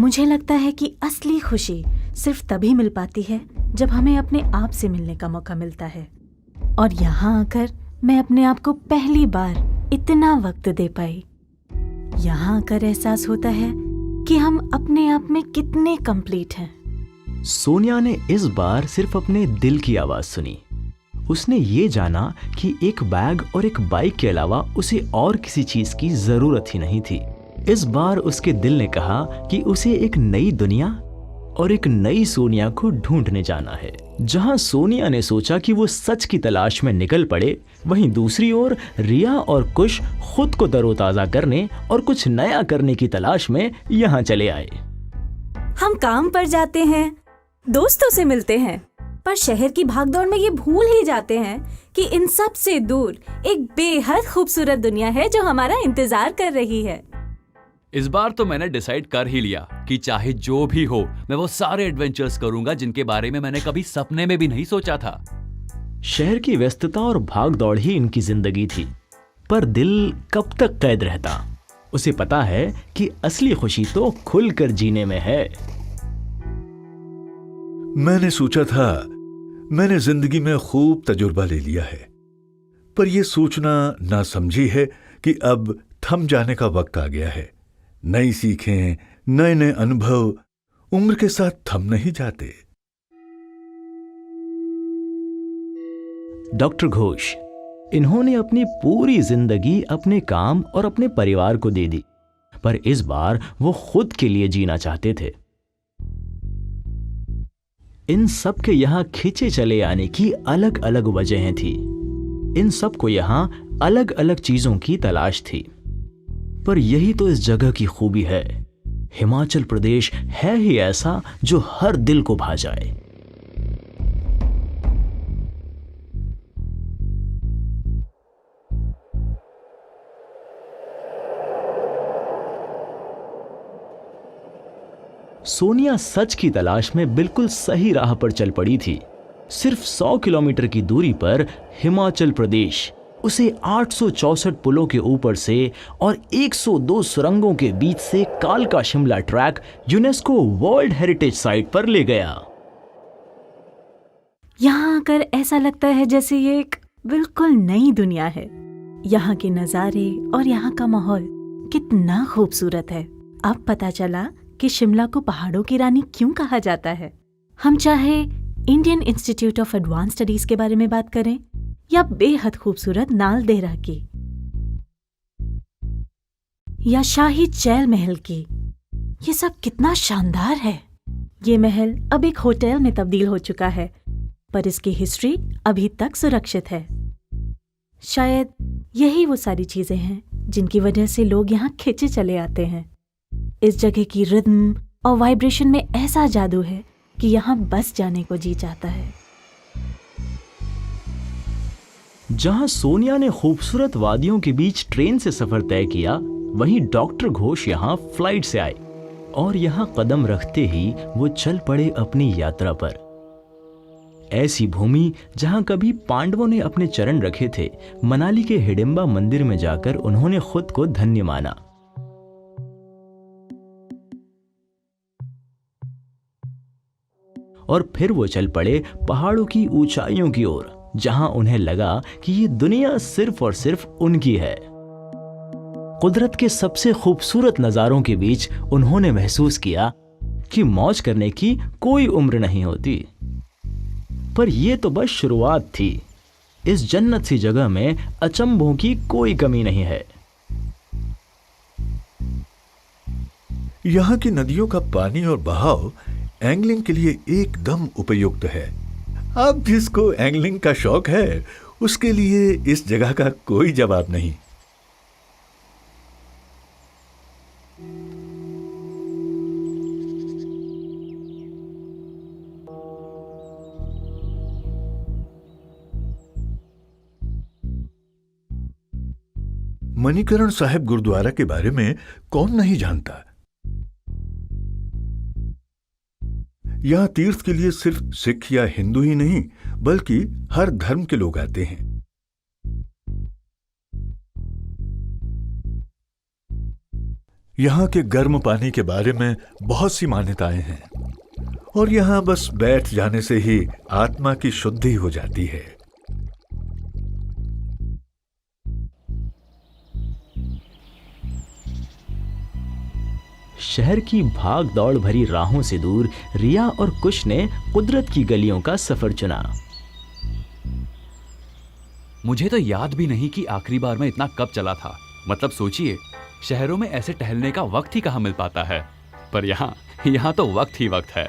मुझे लगता है कि असली खुशी सिर्फ तभी मिल पाती है जब हमें अपने आप से मिलने का मौका मिलता है। और यहाँ आकर मैं अपने आप को पहली बार इतना वक्त दे पाई। यहाँ आकर एहसास होता है कि हम अपने आप में कितने कंप्लीट हैं। सोनिया ने इस बार सिर्फ अपने दिल की आवाज सुनी। उसने ये जाना कि एक बैग और एक बाइक के अलावा उसे और किसी चीज की जरूरत ही नहीं थी। इस बार उसके दिल ने कहा कि उसे एक नई दुनिया और एक नई सोनिया को ढूंढने जाना है। जहां सोनिया ने सोचा कि वो सच की तलाश में निकल पड़े, वहीं दूसरी ओर रिया और कुश खुद को तरोताजा करने और कुछ नया करने की तलाश में यहाँ चले आए। हम काम पर जाते हैं, दोस्तों से मिलते हैं, पर शहर की भागदौड़ में ये भूल ही जाते हैं कि इन सब से दूर एक बेहद खूबसूरत दुनिया है जो हमारा इंतजार कर रही है। इस बार तो मैंने डिसाइड कर ही लिया कि चाहे जो भी हो, मैं वो सारे एडवेंचर्स करूंगा जिनके बारे में मैंने कभी सपने में भी नहीं सोचा था। शहर की व्यस्तता और भागदौड़ ही इनकी जिंदगी थी, पर दिल कब तक कैद रहता। उसे पता है कि असली खुशी तो खुलकर जीने में है। मैंने सोचा था मैंने जिंदगी में खूब तजुर्बा ले लिया है, पर यह सोचना ना समझी है कि अब थम जाने का वक्त आ गया है। नई सीखें, नए नए अनुभव उम्र के साथ थम नहीं जाते। डॉक्टर घोष, इन्होंने अपनी पूरी जिंदगी अपने काम और अपने परिवार को दे दी, पर इस बार वो खुद के लिए जीना चाहते थे। इन सब के यहां खींचे चले आने की अलग अलग वजहें थी। इन सब को यहां अलग अलग चीजों की तलाश थी, पर यही तो इस जगह की खूबी है। हिमाचल प्रदेश है ही ऐसा जो हर दिल को भा जाए। सोनिया सच की तलाश में बिल्कुल सही राह पर चल पड़ी थी। सिर्फ 100 किलोमीटर की दूरी पर हिमाचल प्रदेश उसे 864 पुलों के ऊपर से और 102 सुरंगों के बीच से कालका Shimla track UNESCO world heritage site पर ले गया। यहाँ आकर ऐसा लगता है जैसे ये एक बिल्कुल नई दुनिया है। यहाँ के नज़ारे और यहाँ का माहौल कितना खूबसूरत है। अब पता चला कि शिमला को पहाड़ों की रानी क्यों कहा जाता है। हम चाहे Indian institute of advance studies के बारे में बात करें या बेहद खूबसूरत नाल देहरा की या शाही चैल महल की, ये सब कितना शानदार है। ये महल अब एक होटल में तब्दील हो चुका है, पर इसकी हिस्ट्री अभी तक सुरक्षित है। शायद यही वो सारी चीजें हैं जिनकी वजह से लोग यहाँ खिंचे चले आते हैं। इस जगह की रिदम और वाइब्रेशन में ऐसा जादू है कि यहाँ बस जाने को जी चाहता है। जहां सोनिया ने खूबसूरत वादियों के बीच ट्रेन से सफर तय किया, वहीं डॉक्टर घोष यहां फ्लाइट से आए और यहां कदम रखते ही वो चल पड़े अपनी यात्रा पर। ऐसी भूमि जहां कभी पांडवों ने अपने चरण रखे थे, मनाली के हिडिंबा मंदिर में जाकर उन्होंने खुद को धन्य माना। और फिर वो चल पड़े पहाड़ों की ऊंचाइयों की ओर, जहां उन्हें लगा कि ये दुनिया सिर्फ और सिर्फ उनकी है। कुदरत के सबसे खूबसूरत नजारों के बीच उन्होंने महसूस किया कि मौज करने की कोई उम्र नहीं होती। पर यह तो बस शुरुआत थी। इस जन्नत सी जगह में अचंभों की कोई कमी नहीं है। यहाँ की नदियों का पानी और बहाव एंगलिंग के लिए एकदम उपयुक्त है। अब जिसको एंगलिंग का शौक है, उसके लिए इस जगह का कोई जवाब नहीं। मणिकरण साहिब गुरुद्वारा के बारे में कौन नहीं जानता। यहां तीर्थ के लिए सिर्फ सिख या हिंदू ही नहीं, बल्कि हर धर्म के लोग आते हैं। यहाँ के गर्म पानी के बारे में बहुत सी मान्यताएं हैं और यहाँ बस बैठ जाने से ही आत्मा की शुद्धि हो जाती है। शहर की भाग दौड़ भरी राहों से दूर रिया और कुश ने कुदरत की गलियों का सफर चुना। मुझे तो याद भी नहीं कि आखिरी बार मैं इतना कब चला था। मतलब सोचिए, शहरों में ऐसे टहलने का वक्त ही कहाँ मिल पाता है, पर यहाँ तो वक्त ही वक्त है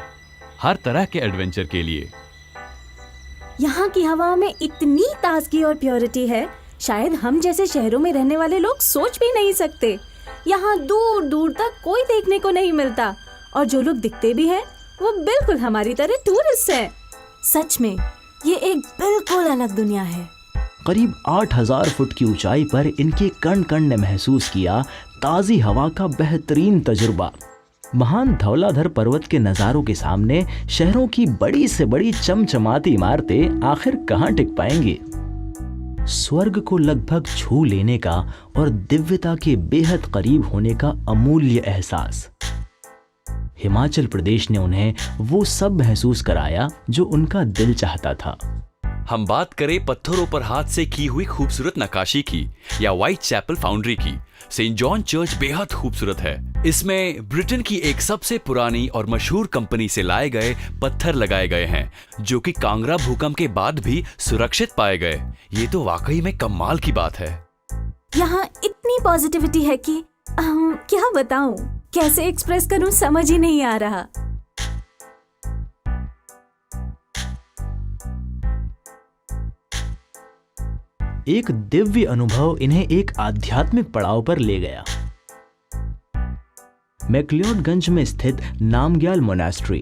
हर तरह के एडवेंचर के लिए। यहाँ की हवाओं में इतनी ताजगी और प्योरिटी है, शायद हम जैसे शहरों में रहने वाले लोग सोच भी नहीं सकते। यहाँ दूर दूर तक कोई देखने को नहीं मिलता और जो लोग दिखते भी हैं वो बिल्कुल हमारी तरह टूरिस्ट हैं। सच में ये एक बिल्कुल अलग दुनिया है। करीब 8000 फुट की ऊंचाई पर इनके कण कण ने महसूस किया ताज़ी हवा का बेहतरीन तजुर्बा। महान धौलाधर पर्वत के नज़ारों के सामने शहरों की बड़ी से बड़ी चमचमाती इमारतें आखिर कहाँ टिक पाएंगी। स्वर्ग को लगभग छू लेने का और दिव्यता के बेहद करीब होने का अमूल्य एहसास। हिमाचल प्रदेश ने उन्हें वो सब महसूस कराया जो उनका दिल चाहता था। हम बात करें पत्थरों पर हाथ से की हुई खूबसूरत नक्काशी की या व्हाइट चैपल फाउंड्री की, सेंट जॉन चर्च बेहद खूबसूरत है। इसमें ब्रिटेन की एक सबसे पुरानी और मशहूर कंपनी से लाए गए पत्थर लगाए गए हैं जो कि कांगड़ा भूकंप के बाद भी सुरक्षित पाए गए। ये तो वाकई में कमाल की बात है। यहाँ इतनी पॉजिटिविटी है कि क्या बताऊं, कैसे एक्सप्रेस करूं समझ ही नहीं आ रहा। एक दिव्य अनुभव इन्हें एक आध्यात्मिक पड़ाव पर ले गया। मैक्लियोडगंज में स्थित नामग्याल मोनास्ट्री।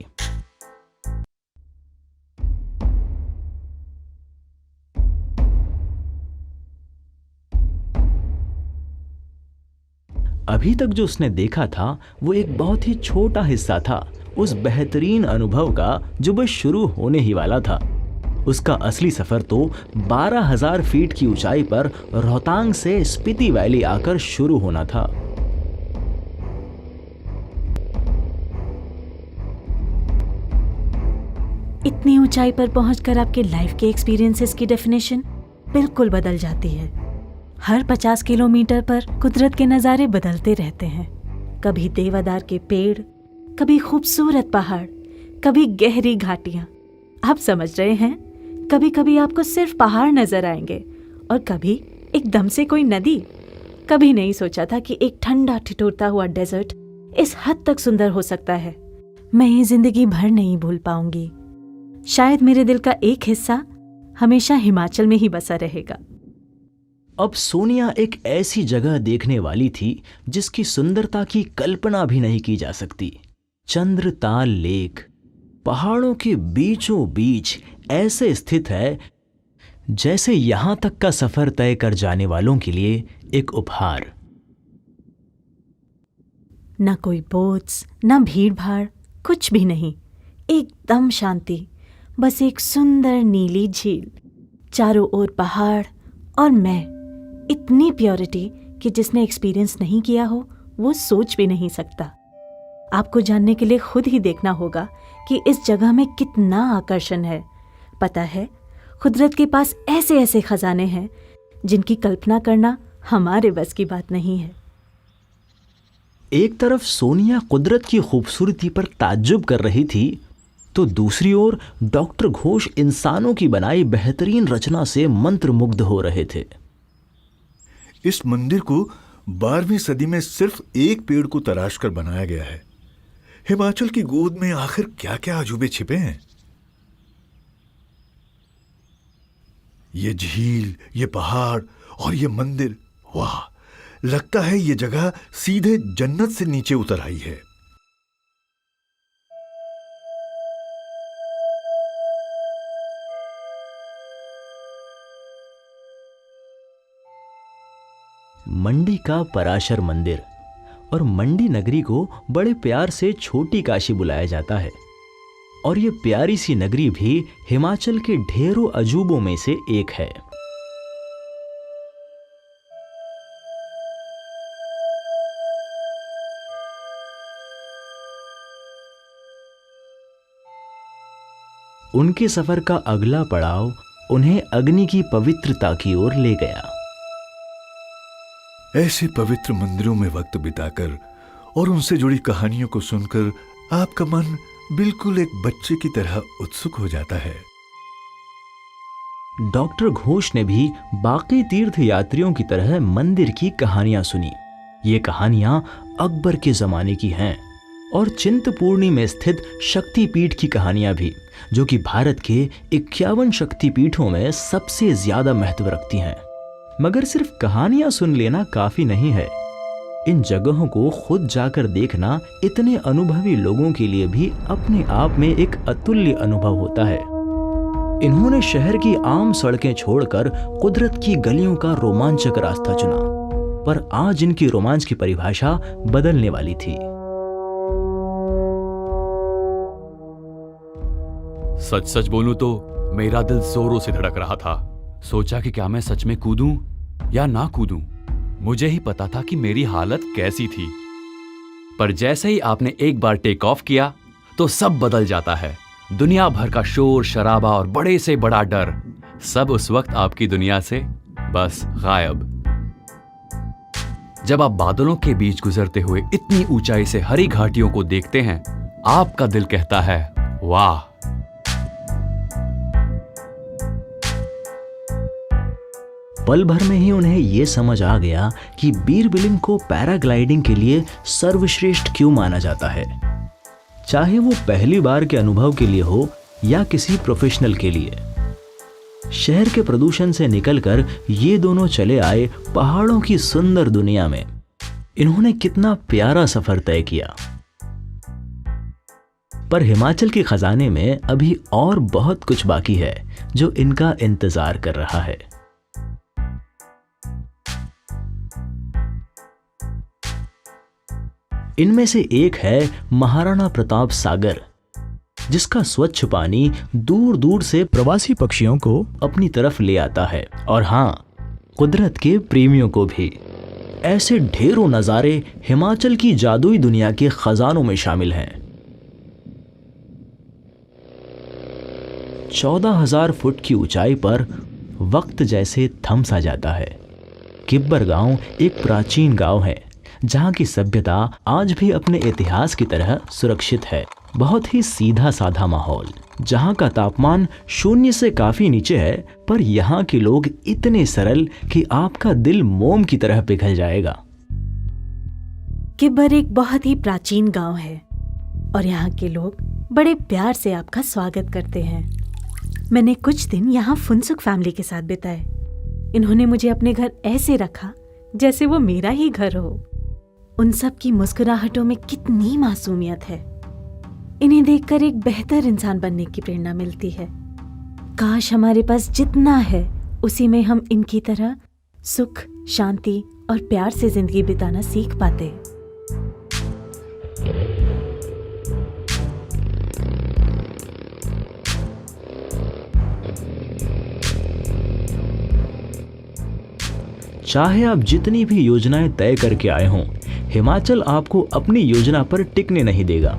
अभी तक जो उसने देखा था वो एक बहुत ही छोटा हिस्सा था उस बेहतरीन अनुभव का जो बस शुरू होने ही वाला था। उसका असली सफर तो 12,000 फीट की ऊंचाई पर रोहतांग से स्पीति वैली आकर शुरू होना था। इतनी ऊंचाई पर पहुंचकर आपके लाइफ के एक्सपीरियंसेस की डेफिनेशन बिल्कुल बदल जाती है। हर 50 किलोमीटर पर कुदरत के नज़ारे बदलते रहते हैं। कभी देवदार के पेड़, कभी खूबसूरत पहाड़, कभी गहरी घाटियां। आप समझ रहे हैं, कभी कभी आपको सिर्फ पहाड़ नजर आएंगे और कभी एकदम से कोई नदी। कभी नहीं सोचा था कि एक ठंडा ठिठुरता हुआ डेजर्ट इस हद तक सुंदर हो सकता है। मैं ये जिंदगी भर नहीं भूल पाऊंगी। शायद मेरे दिल का एक हिस्सा हमेशा हिमाचल में ही बसा रहेगा। अब सोनिया एक ऐसी जगह देखने वाली थी जिसकी सुंदरता की कल्पना भी नहीं की जा सकती। चंद्रताल लेक पहाड़ों के बीचों बीच ऐसे स्थित है जैसे यहां तक का सफर तय कर जाने वालों के लिए एक उपहार। न कोई बोट्स, न भीड़ भाड़, कुछ भी नहीं। एकदम शांति, बस एक सुंदर नीली झील, चारों ओर पहाड़ और मैं। इतनी प्योरिटी कि जिसने एक्सपीरियंस नहीं किया हो वो सोच भी नहीं सकता। आपको जानने के लिए खुद ही देखना होगा कि इस जगह में कितना आकर्षण है। पता है, कुदरत के पास ऐसे ऐसे खजाने हैं जिनकी कल्पना करना हमारे बस की बात नहीं है। एक तरफ सोनिया कुदरत की खूबसूरती पर ताज्जुब कर रही थी तो दूसरी ओर डॉक्टर घोष इंसानों की बनाई बेहतरीन रचना से मंत्रमुग्ध हो रहे थे। इस मंदिर को 12वीं सदी में सिर्फ एक पेड़ को तराश कर बनाया गया है। हिमाचल की गोद में आखिर क्या क्या अजूबे छिपे हैं। ये झील, ये पहाड़ और ये मंदिर, वाह, लगता है ये जगह सीधे जन्नत से नीचे उतर आई है। मंडी का पराशर मंदिर और मंडी नगरी को बड़े प्यार से छोटी काशी बुलाया जाता है और ये प्यारी सी नगरी भी हिमाचल के ढेरों अजूबों में से एक है। उनके सफर का अगला पड़ाव उन्हें अग्नि की पवित्रता की ओर ले गया। ऐसे पवित्र मंदिरों में वक्त बिताकर और उनसे जुड़ी कहानियों को सुनकर आपका मन बिल्कुल एक बच्चे की तरह उत्सुक हो जाता है। डॉक्टर घोष ने भी बाकी तीर्थ यात्रियों की तरह मंदिर की कहानियां सुनी। ये कहानियां अकबर के जमाने की हैं और चिंतपूर्णी में स्थित शक्तिपीठ की कहानियां भी, जो कि भारत के 51 शक्तिपीठों में सबसे ज्यादा महत्व रखती हैं। मगर सिर्फ कहानियां सुन लेना काफी नहीं है। इन जगहों को खुद जाकर देखना इतने अनुभवी लोगों के लिए भी अपने आप में एक अतुल्य अनुभव होता है। इन्होंने शहर की आम सड़कें छोड़कर कुदरत की गलियों का रोमांचक रास्ता चुना, पर आज इनकी रोमांच की परिभाषा बदलने वाली थी। सच सच बोलूं तो मेरा दिल जोरों से धड़क रहा था। सोचा कि क्या मैं सच में कूदूं या ना कूदूं। मुझे ही पता था कि मेरी हालत कैसी थी, पर जैसे ही आपने एक बार टेक ऑफ किया तो सब बदल जाता है। दुनिया भर का शोर शराबा और बड़े से बड़ा डर, सब उस वक्त आपकी दुनिया से बस गायब। जब आप बादलों के बीच गुजरते हुए इतनी ऊंचाई से हरी घाटियों को देखते हैं, आपका दिल कहता है वाह। पल भर में ही उन्हें यह समझ आ गया कि बीरबिलिंग को पैराग्लाइडिंग के लिए सर्वश्रेष्ठ क्यों माना जाता है, चाहे वो पहली बार के अनुभव के लिए हो या किसी प्रोफेशनल के लिए। शहर के प्रदूषण से निकलकर ये दोनों चले आए पहाड़ों की सुंदर दुनिया में। इन्होंने कितना प्यारा सफर तय किया। पर हिमाचल के खजाने में अभी और बहुत कुछ बाकी है जो इनका इंतजार कर रहा है। इनमें से एक है महाराणा प्रताप सागर, जिसका स्वच्छ पानी दूर दूर से प्रवासी पक्षियों को अपनी तरफ ले आता है, और हाँ, कुदरत के प्रेमियों को भी। ऐसे ढेरों नज़ारे हिमाचल की जादुई दुनिया के खजानों में शामिल हैं। 14,000 फुट की ऊंचाई पर वक्त जैसे थम सा जाता है। किब्बर गांव एक प्राचीन गांव है जहां की सभ्यता आज भी अपने इतिहास की तरह सुरक्षित है। बहुत ही सीधा साधा माहौल, जहां का तापमान 0 से काफी नीचे है, पर यहाँ के लोग इतने सरल कि आपका दिल मोम की तरह पिघल जाएगा। किब्बर एक बहुत ही प्राचीन गांव है और यहाँ के लोग बड़े प्यार से आपका स्वागत करते हैं। मैंने कुछ दिन यहाँ फुनसुक फैमिली के साथ बिताए। इन्होंने मुझे अपने घर ऐसे रखा जैसे वो मेरा ही घर हो। उन सब की मुस्कुराहटों में कितनी मासूमियत है। इन्हें देखकर एक बेहतर इंसान बनने की प्रेरणा मिलती है। काश हमारे पास जितना है उसी में हम इनकी तरह सुख, शांति और प्यार से जिंदगी बिताना सीख पाते। चाहे आप जितनी भी योजनाएं तय करके आए हों, हिमाचल आपको अपनी योजना पर टिकने नहीं देगा।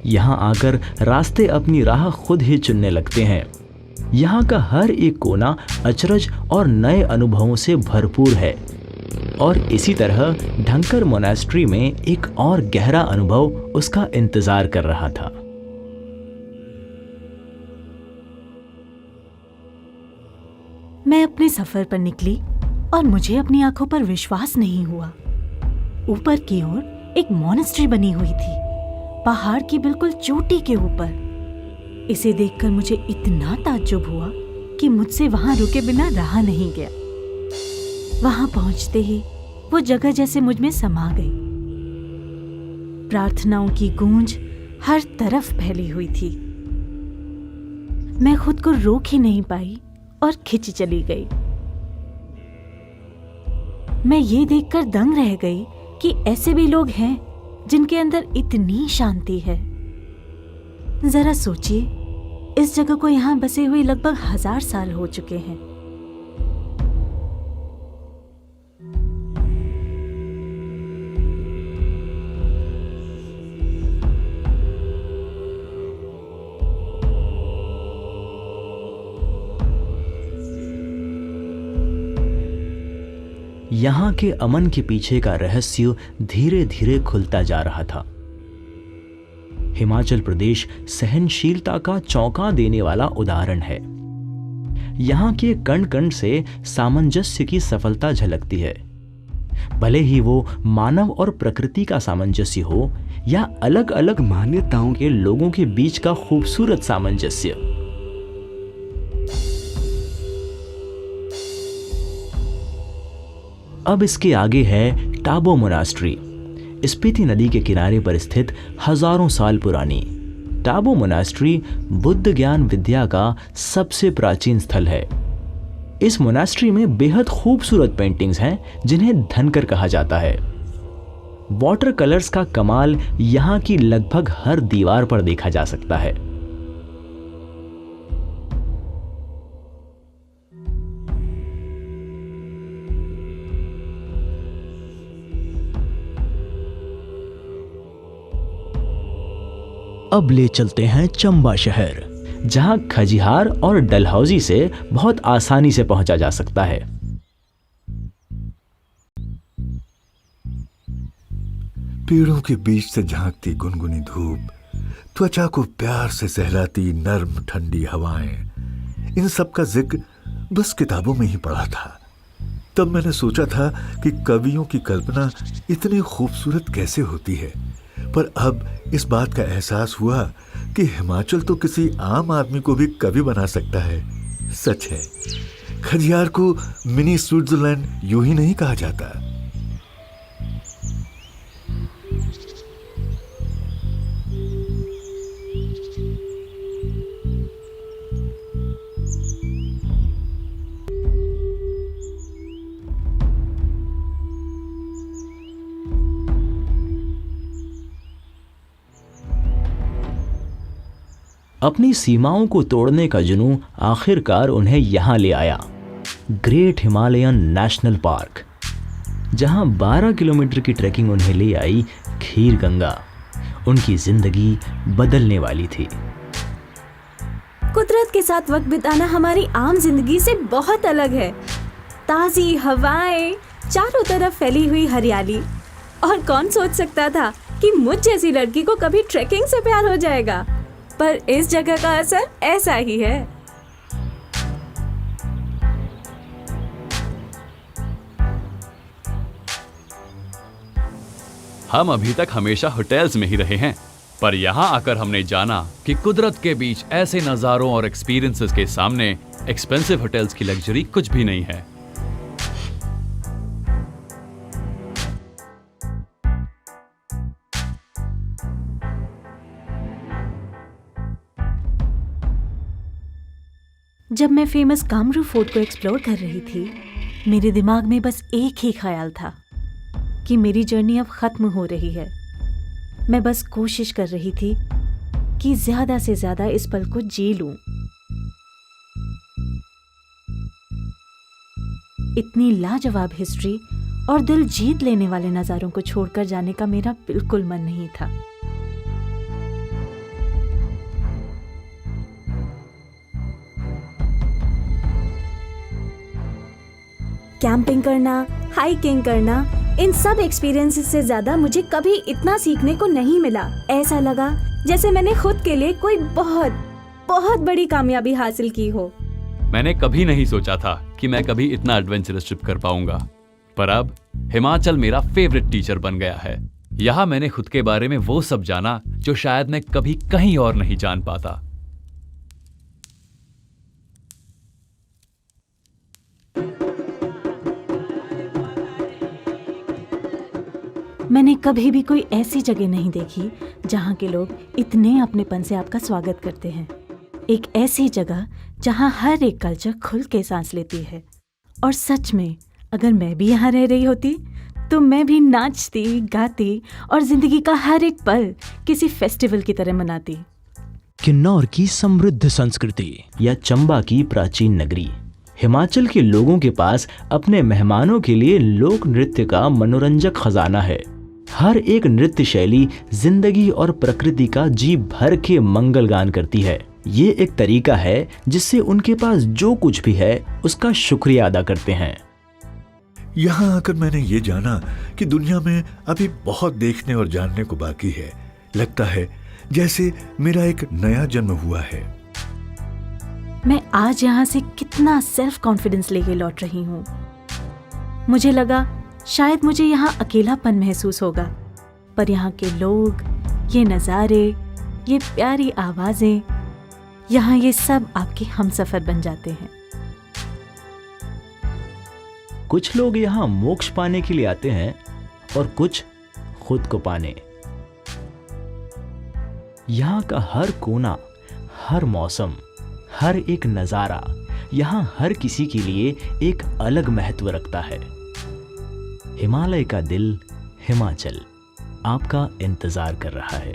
यहाँ आकर रास्ते अपनी राह खुद ही चुनने लगते हैं। यहाँ का हर एक कोना अचरज और नए अनुभवों से भरपूर है। और इसी तरह ढंकर मोनास्ट्री में एक और गहरा अनुभव उसका इंतजार कर रहा था। मैं अपने सफर पर निकली और मुझे अपनी आंखों पर विश्वास नहीं हुआ। ऊपर की ओर एक मोनेस्ट्री बनी हुई थी, पहाड़ की बिल्कुल चोटी के ऊपर। इसे देखकर मुझे इतना ताज्जुब हुआ कि मुझसे वहां रुके बिना रहा नहीं गया। वहां पहुंचते ही वो जगह जैसे मुझ में समा गई। प्रार्थनाओं की गूंज हर तरफ फैली हुई थी। मैं खुद को रोक ही नहीं पाई और खिंच चली गई। मैं ये देखकर दंग रह गई कि ऐसे भी लोग हैं जिनके अंदर इतनी शांति है। जरा सोचिए, इस जगह को यहाँ बसे हुए लगभग 1000 साल हो चुके हैं। यहाँ के अमन के पीछे का रहस्य धीरे धीरे खुलता जा रहा था। हिमाचल प्रदेश सहनशीलता का चौंका देने वाला उदाहरण है। यहाँ के कण कण से सामंजस्य की सफलता झलकती है, भले ही वो मानव और प्रकृति का सामंजस्य हो या अलग अलग मान्यताओं के लोगों के बीच का खूबसूरत सामंजस्य। अब इसके आगे है टाबो मोनास्ट्री, स्पीति नदी के किनारे पर स्थित हजारों साल पुरानी। टाबो मोनास्ट्री बुद्ध ज्ञान विद्या का सबसे प्राचीन स्थल है। इस मोनास्ट्री में बेहद खूबसूरत पेंटिंग्स हैं जिन्हें धनकर कहा जाता है। वाटर कलर्स का कमाल यहाँ की लगभग हर दीवार पर देखा जा सकता है। अब ले चलते हैं चंबा शहर, जहां खजिहार और डलहौजी से बहुत आसानी से पहुंचा जा सकता है। पेड़ों के बीच से झांकती गुनगुनी धूप, त्वचा को प्यार से सहलाती नर्म ठंडी हवाएं, इन सब का जिक्र बस किताबों में ही पढ़ा था। तब मैंने सोचा था कि कवियों की कल्पना इतनी खूबसूरत कैसे होती है, पर अब इस बात का एहसास हुआ कि हिमाचल तो किसी आम आदमी को भी कवि बना सकता है। सच है, खजियार को मिनी स्विट्जरलैंड यूं ही नहीं कहा जाता। अपनी सीमाओं को तोड़ने का जुनून आखिरकार उन्हें यहां ले आया, ग्रेट हिमालयन नेशनल पार्क, जहां 12 किलोमीटर की ट्रैकिंग उन्हें ले आई खीर गंगा। उनकी जिंदगी बदलने वाली थी। कुदरत के साथ वक्त बिताना हमारी आम जिंदगी से बहुत अलग है। ताजी हवाएं, चारों तरफ फैली हुई हरियाली, और कौन सोच सकता था कि मुझ जैसी लड़की को कभी ट्रैकिंग से प्यार हो जाएगा। पर इस जगह का असर ऐसा ही है। हम अभी तक हमेशा होटल्स में ही रहे हैं, पर यहाँ आकर हमने जाना कि कुदरत के बीच ऐसे नज़ारों और एक्सपीरियंसेस के सामने एक्सपेंसिव होटल्स की लग्जरी कुछ भी नहीं है। जब मैं फेमस कामरू फोर्ट को एक्सप्लोर कर रही थी, मेरे दिमाग में बस एक ही ख्याल था कि मेरी जर्नी अब खत्म हो रही है। मैं बस कोशिश कर रही थी कि ज्यादा से ज्यादा इस पल को जी लूं। इतनी लाजवाब हिस्ट्री और दिल जीत लेने वाले नजारों को छोड़कर जाने का मेरा बिल्कुल मन नहीं था। कैंपिंग करना, हाइकिंग करना, इन सब एक्सपीरियंसेस से ज्यादा मुझे कभी इतना सीखने को नहीं मिला। ऐसा लगा जैसे मैंने खुद के लिए कोई बहुत बहुत बड़ी कामयाबी हासिल की हो। मैंने कभी नहीं सोचा था कि मैं कभी इतना एडवेंचरस ट्रिप कर पाऊंगा, पर अब हिमाचल मेरा फेवरेट टीचर बन गया है। यहाँ मैंने खुद के बारे में वो सब जाना जो शायद मैं कभी कहीं और नहीं जान पाता। मैंने कभी भी कोई ऐसी जगह नहीं देखी जहाँ के लोग इतने अपनेपन से आपका स्वागत करते हैं। एक ऐसी जगह जहाँ हर एक कल्चर खुल के सांस लेती है। और सच में अगर मैं भी यहाँ रह रही होती तो मैं भी नाचती, गाती और जिंदगी का हर एक पल किसी फेस्टिवल की तरह मनाती। किन्नौर की समृद्ध संस्कृति या चंबा की प्राचीन नगरी। हिमाचल के लोगों के पास अपने मेहमानों के लिए लोक नृत्य का मनोरंजक खजाना है। हर एक नृत्य शैली जिंदगी और प्रकृति का जी भर के मंगल गान करती है। ये एक तरीका है जिससे उनके पास जो कुछ भी है उसका शुक्रिया अदा करते हैं। यहाँ आकर मैंने ये जाना कि दुनिया में अभी बहुत देखने और जानने को बाकी है। लगता है जैसे मेरा एक नया जन्म हुआ है। मैं आज यहाँ से कितना सेल्फ कॉन्फिडेंस लेके लौट रही हूँ। मुझे लगा शायद मुझे यहाँ अकेलापन महसूस होगा, पर यहाँ के लोग, ये नज़ारे, ये प्यारी आवाजें, यहाँ ये सब आपके हमसफर बन जाते हैं। कुछ लोग यहाँ मोक्ष पाने के लिए आते हैं और कुछ खुद को पाने। यहाँ का हर कोना, हर मौसम, हर एक नजारा यहाँ हर किसी के लिए एक अलग महत्व रखता है। हिमालय का दिल हिमाचल आपका इंतजार कर रहा है।